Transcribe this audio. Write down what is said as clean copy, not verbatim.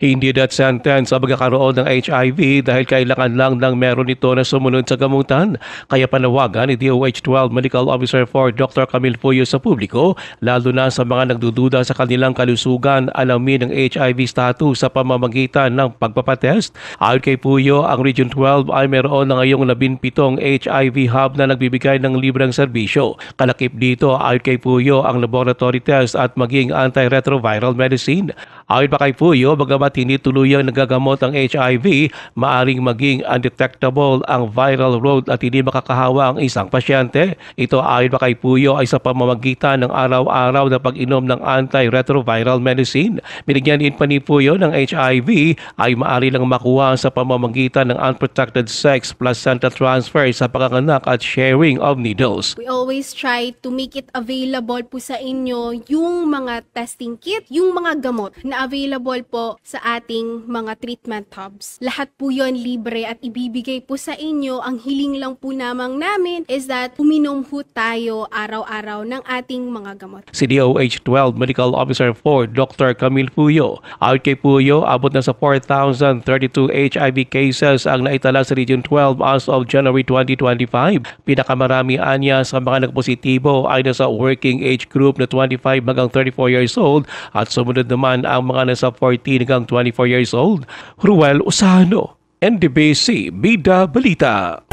Hindi death sentence ang magkakaroon ng HIV dahil kailangan lang ng meron ito na sumunod sa gamutan. Kaya panawagan ni DOH-12 Medical Officer 4 Dr. Camille Puyo sa publiko, lalo na sa mga nagdududa sa kanilang kalusugan, alamin ng HIV status sa pamamagitan ng pagpapatest. Ayon kay Puyo, ang Region 12 ay meron na ngayong 17 HIV hub na nagbibigay ng libreng serbisyo. Kalakip dito, ayon kay Puyo, ang laboratory test at maging antiretroviral medicine. Ayon pa kay Puyo, bagamat hindi tuluyang nagagamot ang HIV, maaring maging undetectable ang viral load at hindi makakahawa ang isang pasyente. Ito ayon pa kay Puyo ay sa pamamagitan ng araw-araw na pag-inom ng antiretroviral medicine. Binigyan din pa ni Puyo ng HIV ay maaari lang makuha sa pamamagitan ng unprotected sex, placenta transfer sa panganganak at sharing of needles. We always try to make it available po sa inyo yung mga testing kit, yung mga gamot na available po sa ating mga treatment hubs. Lahat po yon libre at ibibigay po sa inyo. Ang hiling lang po namang namin is that uminom po tayo araw-araw ng ating mga gamot. Si DOH-12 Medical Officer 4 Dr. Camille Puyo. Ayon kay Puyo, abot na sa 4,032 HIV cases ang naitala sa Region 12 as of January 2025. Pinakamarami anya sa mga nagpositibo ay nasa working age group na 25 hanggang 34 years old at sumunod naman ang mga nasa 14 hanggang 24 years old. Ruel Usano, NDBC Bida Balita.